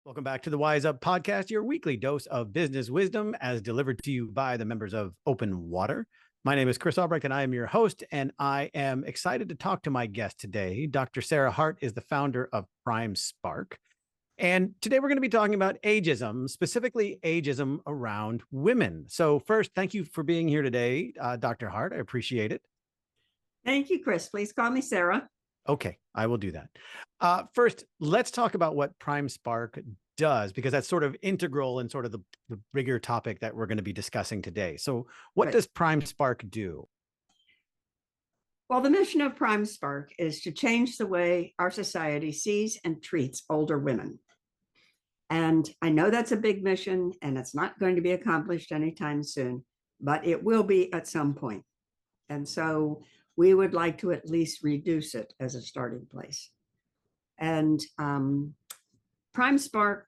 Welcome back to the Wise Up Podcast, your weekly dose of business wisdom as delivered to you by the members of Open Water. My name is Chris Albrecht, and I am your host, and I am excited to talk to my guest today. Dr. Sara Hart is the founder of Prime Spark. And today we're going to be talking about ageism, specifically ageism around women. So first, thank you for being here today, Dr. Hart. I appreciate it. Thank you, Chris. Please call me Sarah. Okay, I will do that. First, let's talk about what Prime Spark does, because that's sort of integral in sort of the bigger topic that we're going to be discussing today. So what does Prime Spark do? Well, the mission of Prime Spark is to change the way our society sees and treats older women. And I know that's a big mission, and it's not going to be accomplished anytime soon, but it will be at some point. And so we would like to at least reduce it as a starting place. And Prime Spark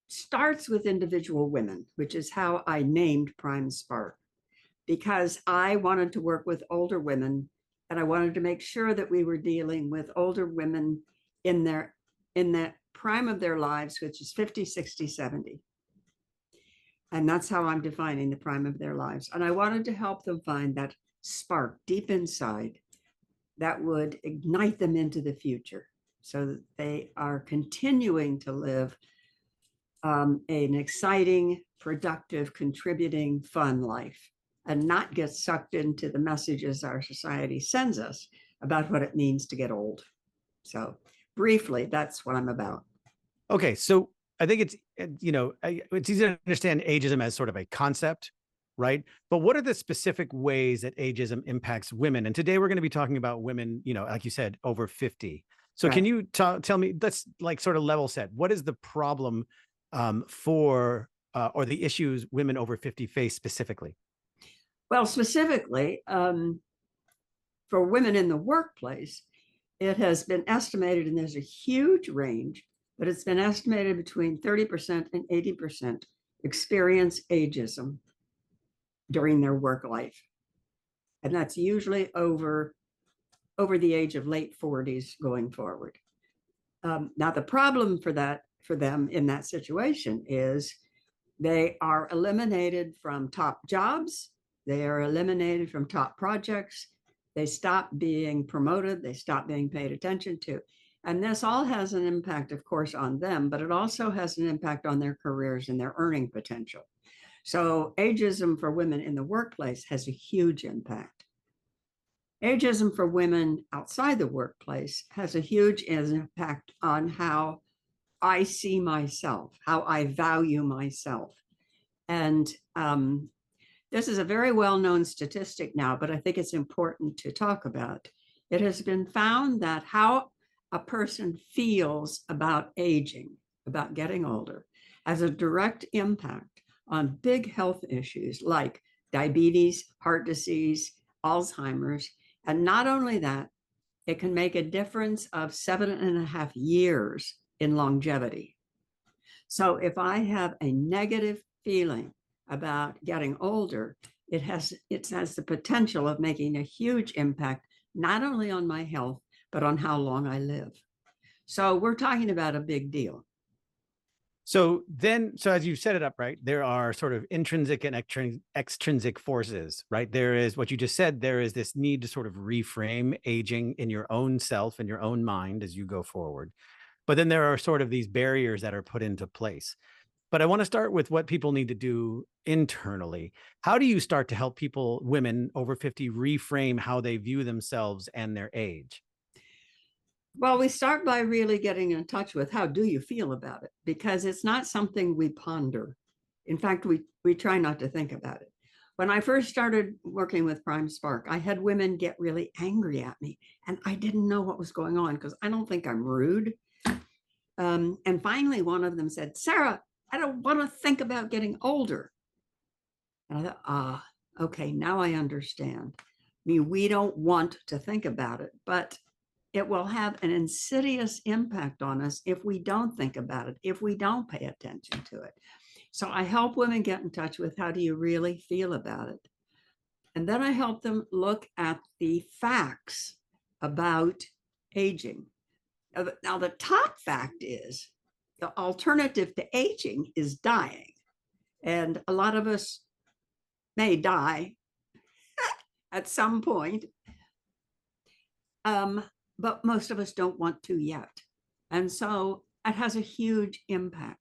starts with individual women, which is how I named Prime Spark, because I wanted to work with older women, and I wanted to make sure that we were dealing with older women in that prime of their lives, which is 50, 60, 70. And that's how I'm defining the prime of their lives. And I wanted to help them find that spark deep inside that would ignite them into the future so that they are continuing to live an exciting, productive, contributing, fun life, and not get sucked into the messages our society sends us about what it means to get old. So briefly, that's what I'm about. Okay, so I think it's easy to understand ageism as sort of a concept, right? But what are the specific ways that ageism impacts women? And today we're going to be talking about women, like you said, over 50. So Can you tell me, let's like sort of level set. What is the problem or the issues women over 50 face specifically? Well, specifically, for women in the workplace, it has been estimated, and there's a huge range, but it's been estimated between 30% and 80% experience ageism during their work life. And that's usually over the age of late 40s going forward. Now, the problem for them in that situation is they are eliminated from top jobs. They are eliminated from top projects. They stop being promoted. They stop being paid attention to. And this all has an impact, of course, on them, but it also has an impact on their careers and their earning potential. So ageism for women in the workplace has a huge impact. Ageism for women outside the workplace has a huge impact on how I see myself, how I value myself. And this is a very well-known statistic now, but I think it's important to talk about. It has been found that how a person feels about aging, about getting older, has a direct impact on big health issues like diabetes, heart disease, Alzheimer's. And not only that, it can make a difference of 7.5 years in longevity. So if I have a negative feeling about getting older, it has the potential of making a huge impact, not only on my health, but on how long I live. So we're talking about a big deal. So as you set it up, right, there are sort of intrinsic and extrinsic forces, right? There is what you just said, there is this need to sort of reframe aging in your own self and your own mind as you go forward. But then there are sort of these barriers that are put into place. But I want to start with what people need to do internally. How do you start to help women over 50, reframe how they view themselves and their age? Well, we start by really getting in touch with how do you feel about it, because it's not something we ponder. In fact, we try not to think about it. When I first started working with Prime Spark, I had women get really angry at me, and I didn't know what was going on because I don't think I'm rude. And finally, one of them said, "Sara, I don't want to think about getting older." And I thought, okay, now I understand. I mean, we don't want to think about it, but it will have an insidious impact on us if we don't think about it, if we don't pay attention to it. So I help women get in touch with how do you really feel about it? And then I help them look at the facts about aging. Now, the top fact is the alternative to aging is dying. And a lot of us may die at some point, but most of us don't want to yet. And so it has a huge impact.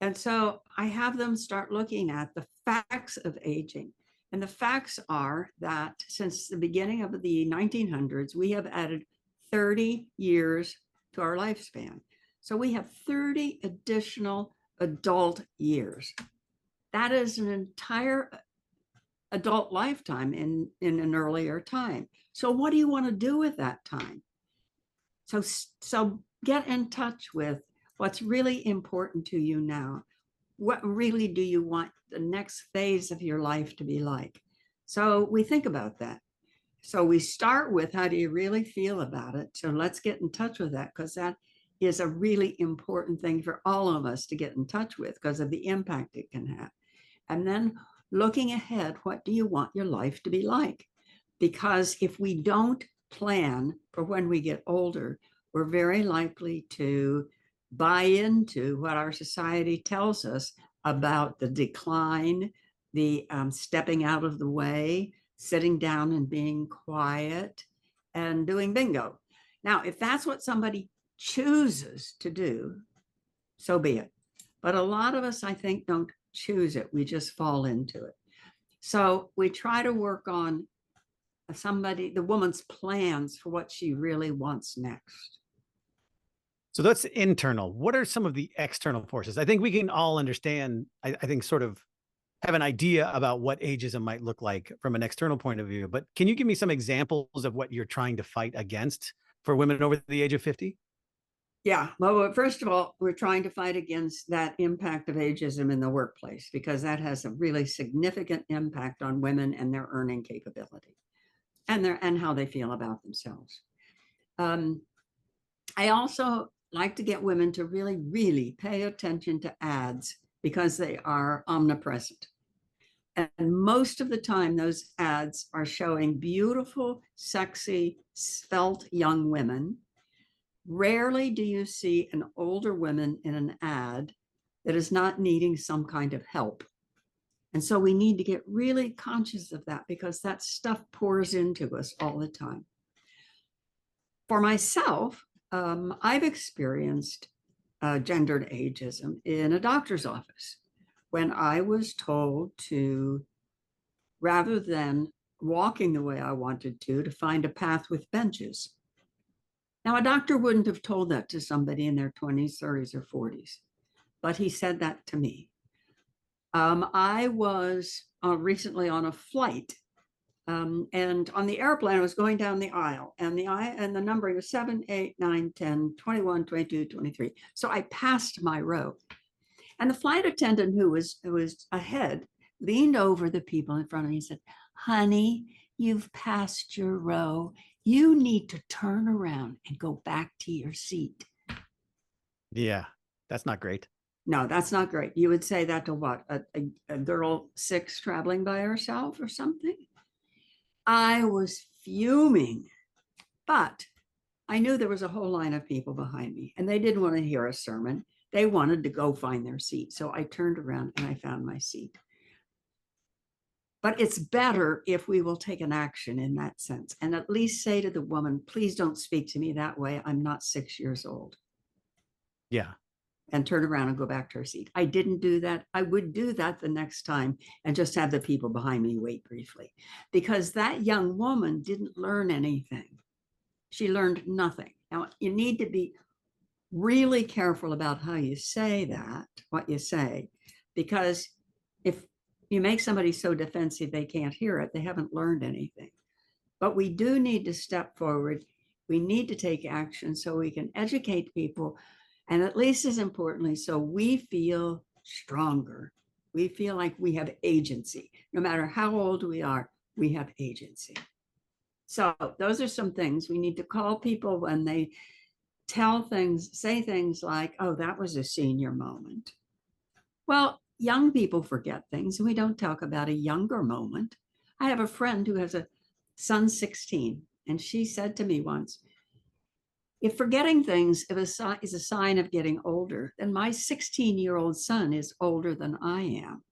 And so I have them start looking at the facts of aging. And the facts are that since the beginning of the 1900s, we have added 30 years to our lifespan. So we have 30 additional adult years. That is an entire adult lifetime in an earlier time. So what do you want to do with that time? So get in touch with what's really important to you now. What really do you want the next phase of your life to be like? So we think about that. So we start with, how do you really feel about it? So let's get in touch with that, because that is a really important thing for all of us to get in touch with because of the impact it can have. And then looking ahead, what do you want your life to be like? Because if we don't plan for when we get older, we're very likely to buy into what our society tells us about the decline, the stepping out of the way, sitting down and being quiet, and doing bingo. Now, if that's what somebody chooses to do, so be it. But a lot of us, I think, don't choose it. We just fall into it. So we try to work on the woman's plans for what she really wants next. So that's internal. What are some of the external forces? I think we can all understand, I think, sort of have an idea about what ageism might look like from an external point of view. But can you give me some examples of what you're trying to fight against for women over the age of 50? Yeah. Well, first of all, we're trying to fight against that impact of ageism in the workplace, because that has a really significant impact on women and their earning capability and how they feel about themselves. I also like to get women to really, really pay attention to ads, because they are omnipresent. And most of the time, those ads are showing beautiful, sexy, svelte young women. Rarely do you see an older woman in an ad that is not needing some kind of help. And so we need to get really conscious of that, because that stuff pours into us all the time. For myself, I've experienced gendered ageism in a doctor's office when I was told to, rather than walking the way I wanted to find a path with benches. Now, a doctor wouldn't have told that to somebody in their 20s, 30s, or 40s, but he said that to me. I was recently on a flight, and on the airplane, I was going down the aisle, and the numbering was 7, 8, 9, 10, 21, 22, 23. So I passed my row. And the flight attendant who was ahead leaned over the people in front of me and said, "Honey, you've passed your row. You need to turn around and go back to your seat." Yeah, that's not great. No, that's not great. You would say that to what? A girl 6 traveling by herself or something? I was fuming, but I knew there was a whole line of people behind me, and they didn't want to hear a sermon. They wanted to go find their seat. So I turned around and I found my seat. But it's better if we will take an action in that sense, and at least say to the woman, "Please don't speak to me that way. I'm not 6 years old." Yeah. And turn around and go back to her seat. I didn't do that. I would do that the next time and just have the people behind me wait briefly, because that young woman didn't learn anything. She learned nothing. Now, you need to be really careful about how you say that, what you say, because if you make somebody so defensive they can't hear it, they haven't learned anything. But we do need to step forward. We need to take action so we can educate people, and at least as importantly, so we feel stronger. We feel like we have agency. No matter how old we are, we have agency. So those are some things. We need to call people when they say things like, "Oh, that was a senior moment." Well, young people forget things, and we don't talk about a younger moment. I have a friend who has a son 16, and she said to me once, if forgetting things is a sign of getting older, then my 16-year-old son is older than I am.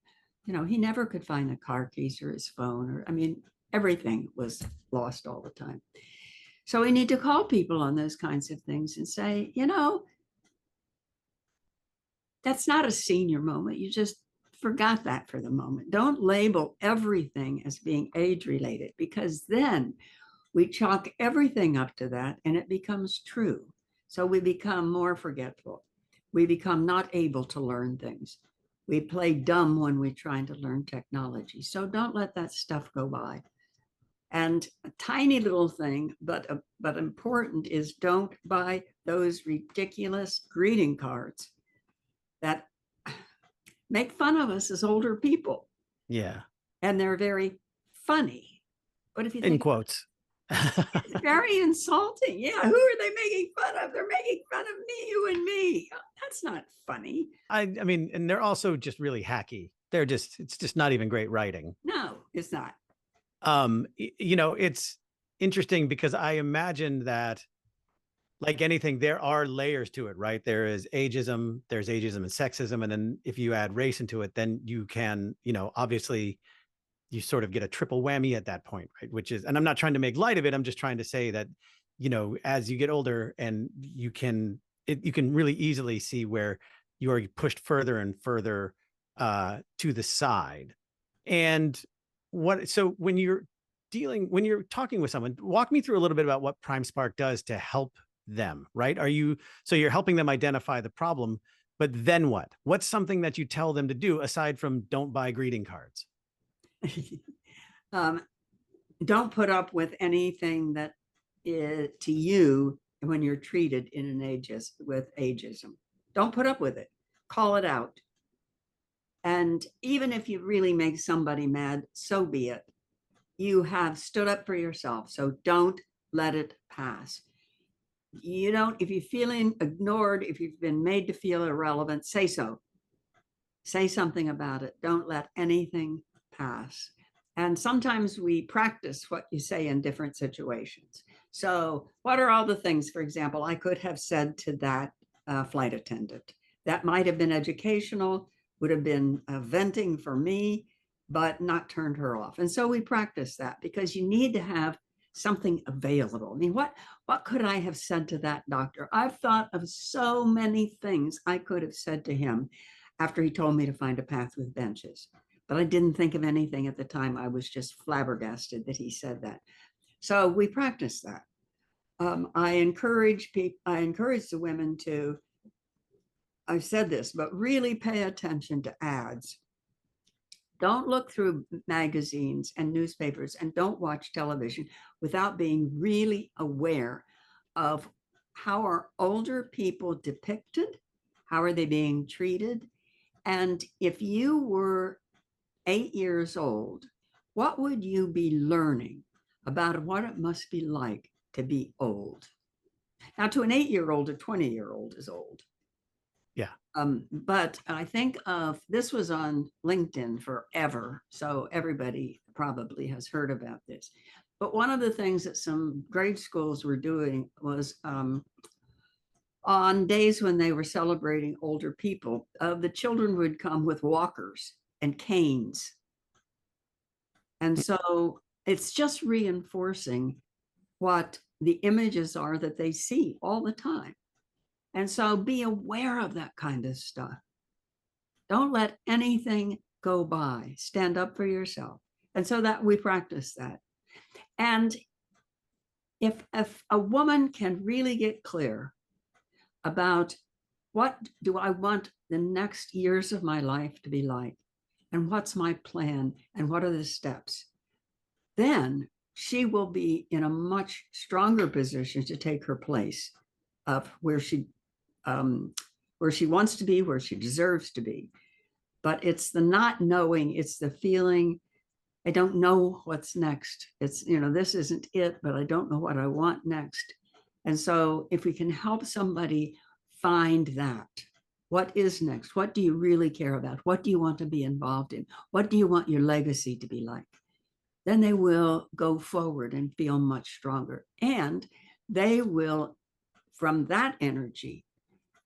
He never could find the car keys or his phone, or, I mean, everything was lost all the time. So we need to call people on those kinds of things and say, that's not a senior moment. You just forgot that for the moment. Don't label everything as being age related, because then we chalk everything up to that and it becomes true. So we become more forgetful. We become not able to learn things. We play dumb when we're trying to learn technology. So don't let that stuff go by. And a tiny little thing, but important, is don't buy those ridiculous greeting cards that make fun of us as older people. Yeah. And they're very funny. But if you think in quotes, it's very insulting. Yeah, who are they making fun of? They're making fun of me, you and me. That's not funny. I mean, and they're also just really hacky. It's just not even great writing. No, it's not. It's interesting because I imagine that, like anything, there are layers to it, right? There's ageism and sexism. And then if you add race into it, then you can, obviously you sort of get a triple whammy at that point, right? Which is, and I'm not trying to make light of it. I'm just trying to say that, as you get older and you can really easily see where you are pushed further and further to the side. And so when you're talking with someone, walk me through a little bit about what Prime Spark does to help them, right? So you're helping them identify the problem, but then what? What's something that you tell them to do aside from don't buy greeting cards? Don't put up with anything that is to you when you're treated in an with ageism. Don't put up with it. Call it out. And even if you really make somebody mad, so be it. You have stood up for yourself. So don't let it pass. If you're feeling ignored, if you've been made to feel irrelevant, say so. Say something about it. Don't let anything pass. And sometimes we practice what you say in different situations. So what are all the things, for example, I could have said to that flight attendant? That might have been educational, would have been venting for me, but not turned her off. And so we practice that, because you need to have something available. I mean, what could I have said to that doctor? I've thought of so many things I could have said to him after he told me to find a path with benches. But I didn't think of anything at the time. I was just flabbergasted that he said that. So we practice that. I encourage the women to, I've said this, but really pay attention to ads. Don't look through magazines and newspapers, and don't watch television without being really aware of how are older people depicted, how are they being treated. And if you were 8 years old, what would you be learning about what it must be like to be old? Now, to an 8-year-old, a 20-year-old is old. Yeah. But I think this was on LinkedIn forever, so everybody probably has heard about this. But one of the things that some grade schools were doing was on days when they were celebrating older people, the children would come with walkers and canes. And so it's just reinforcing what the images are that they see all the time. And so be aware of that kind of stuff. Don't let anything go by. Stand up for yourself. And so that we practice that. And if a woman can really get clear about what do I want the next years of my life to be like, and what's my plan, and what are the steps, then she will be in a much stronger position to take her place of where she wants to be, where she deserves to be. But it's the not knowing, it's the feeling, I don't know what's next. It's, this isn't it, but I don't know what I want next. And so if we can help somebody find that, what is next? What do you really care about? What do you want to be involved in? What do you want your legacy to be like? Then they will go forward and feel much stronger. And they will from that energy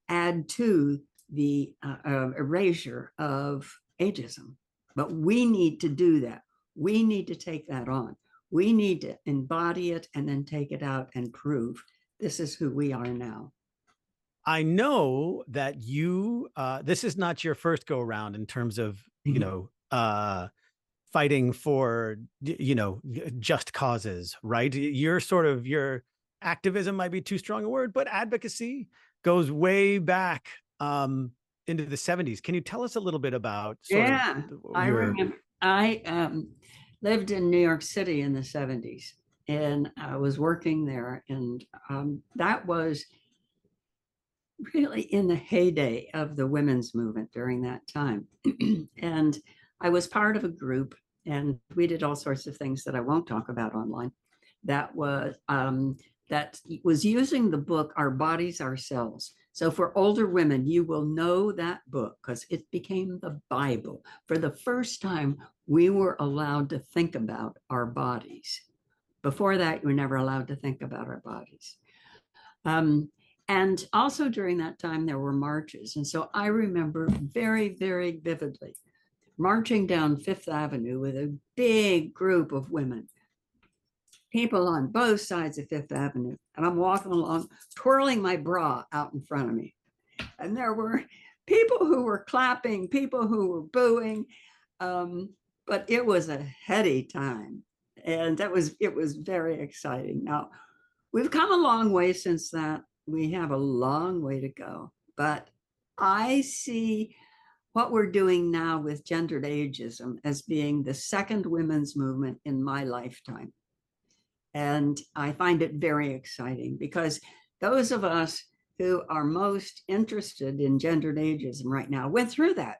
add to the erasure of ageism. But we need to do that. We need to take that on. We need to embody it and then take it out and prove this is who we are now. I know that you, this is not your first go around in terms of, fighting for, just causes, right? You're sort of, your activism might be too strong a word, but advocacy goes way back into the 70s. Can you tell us a little bit about sort of I your, remember I lived in New York City in the 70s, and I was working there, and that was really in the heyday of the women's movement during that time. And I was part of a group, and we did all sorts of things that I won't talk about online. That was using the book Our Bodies, Ourselves. So for older women, you will know that book because it became the Bible. For the first time, we were allowed to think about our bodies. Before that, you were never allowed to think about our bodies. And also during that time, there were marches. And so I remember very, very vividly marching down Fifth Avenue with a big group of women, people on both sides of Fifth Avenue. And I'm walking along, twirling my bra out in front of me. And there were people who were clapping, people who were booing. But it was a heady time. And it was very exciting. Now, we've come a long way since that. We have a long way to go. But I see what we're doing now with gendered ageism as being the second women's movement in my lifetime. And I find it very exciting because those of us who are most interested in gendered ageism right now went through that.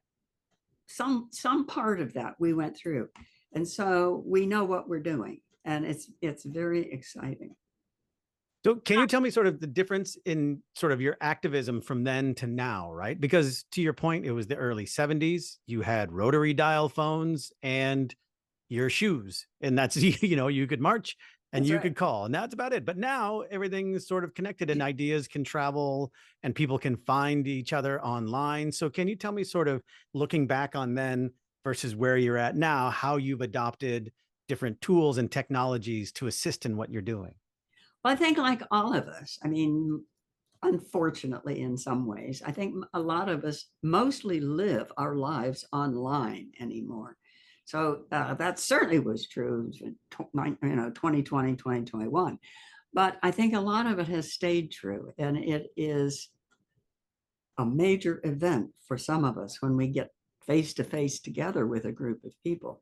Some part of that we went through. And so we know what we're doing. And it's very exciting. So can you tell me sort of the difference in sort of your activism from then to now, right? Because to your point, it was the early 70s. You had rotary dial phones and your shoes. And that's, you could march and That's you right. could call, and that's about it. But now everything's sort of connected and ideas can travel and people can find each other online. So can you tell me sort of looking back on then versus where you're at now, how you've adopted different tools and technologies to assist in what you're doing? Well, I think like all of us, I mean, unfortunately, in some ways, I think a lot of us mostly live our lives online anymore. So that certainly was true in 2020, 2021. But I think a lot of it has stayed true. And it is a major event for some of us when we get face to face together with a group of people.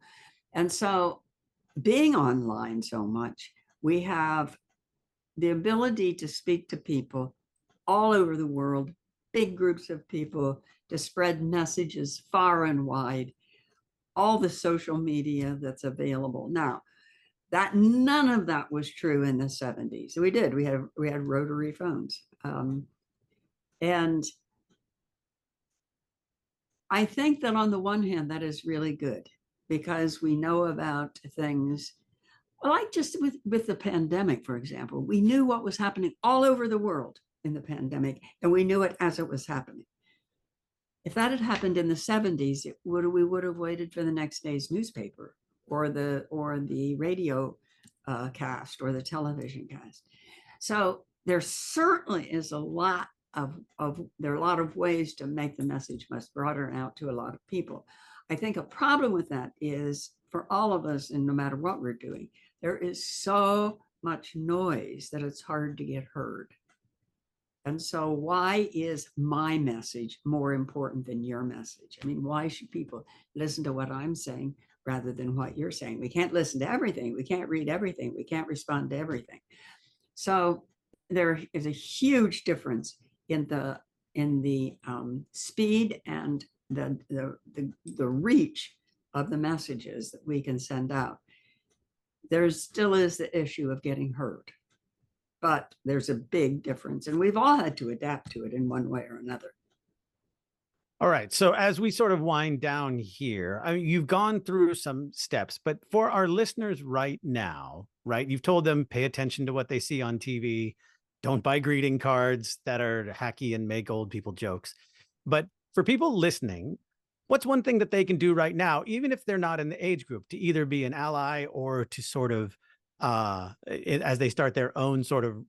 And so being online so much, we have the ability to speak to people all over the world, big groups of people, to spread messages far and wide, all the social media that's available. Now, that none of that was true in the 70s. We had rotary phones. And I think that on the one hand, that is really good because we know about things like just with the pandemic, for example. We knew what was happening all over the world in the pandemic, and we knew it as it was happening. If that had happened in the 70s, we would have waited for the next day's newspaper or the radio cast or the television cast. So there certainly is a lot there are a lot of ways to make the message much broader out to a lot of people. I think a problem with that is for all of us, and no matter what we're doing, there is so much noise that it's hard to get heard. And so why is my message more important than your message? I mean, why should people listen to what I'm saying rather than what you're saying? We can't listen to everything. We can't read everything. We can't respond to everything. So there is a huge difference in the speed and the reach of the messages that we can send out. There still is the issue of getting heard, but there's a big difference, and we've all had to adapt to it in one way or another. All right. So as we sort of wind down here, I mean, you've gone through some steps, but for our listeners right now, right, you've told them pay attention to what they see on TV, Don't buy greeting cards that are hacky and make old people jokes. But for people listening, what's one thing that they can do right now, even if they're not in the age group, to either be an ally or to sort of, as they start their own sort of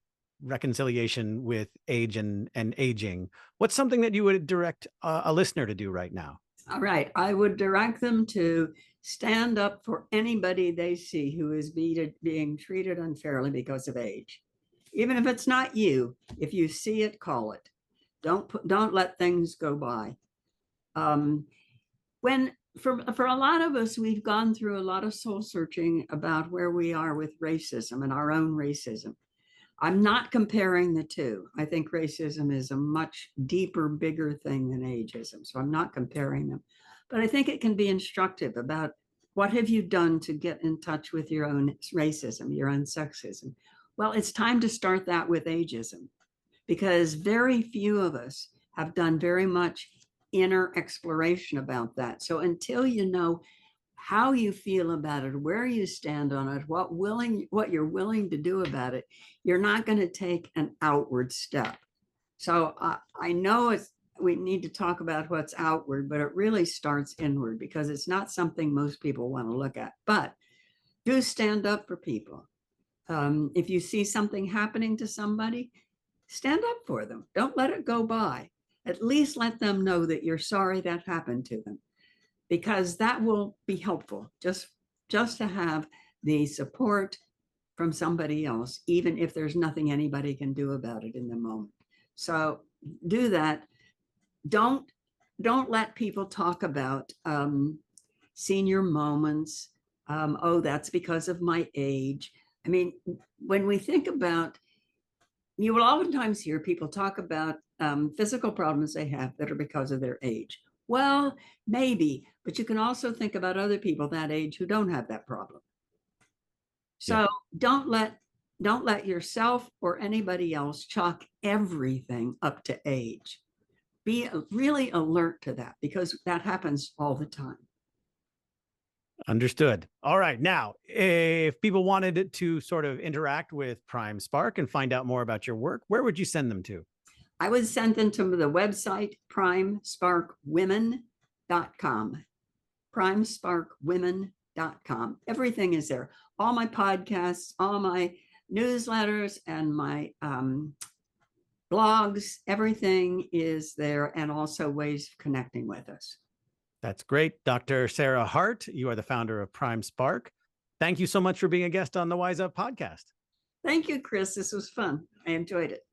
reconciliation with age and aging? What's something that you would direct a listener to do right now? All right. I would direct them to stand up for anybody they see who is being treated unfairly because of age. Even if it's not you, if you see it, call it. Don't let things go by. When for a lot of us, we've gone through a lot of soul searching about where we are with racism and our own racism. I'm not comparing the two. I think racism is a much deeper, bigger thing than ageism. So I'm not comparing them. But I think it can be instructive about what have you done to get in touch with your own racism, your own sexism. Well, it's time to start that with ageism, because very few of us have done very much inner exploration about that. So until you know how you feel about it, where you stand on it, what you're willing to do about it, you're not going to take an outward step. So I know we need to talk about what's outward, but it really starts inward, because it's not something most people want to look at. But do stand up for people. If you see something happening to somebody, stand up for them. Don't let it go by. At least let them know that you're sorry that happened to them, because that will be helpful, just to have the support from somebody else, even if there's nothing anybody can do about it in the moment. So do that. Don't let people talk about senior moments. Oh, that's because of my age. I mean, when we think about, you will oftentimes hear people talk about physical problems they have that are because of their age. Well, maybe, but you can also think about other people that age who don't have that problem. So Yeah. don't let yourself or anybody else chalk everything up to age. Be really alert to that, because that happens all the time. Understood. All right. Now, if people wanted to sort of interact with Prime Spark and find out more about your work, where would you send them to? I would send them to the website, primesparkwomen.com. primesparkwomen.com. Everything is there. All my podcasts, all my newsletters, and my blogs, everything is there, and also ways of connecting with us. That's great. Dr. Sara Hart, you are the founder of Prime Spark. Thank you so much for being a guest on the Wise Up podcast. Thank you, Chris. This was fun. I enjoyed it.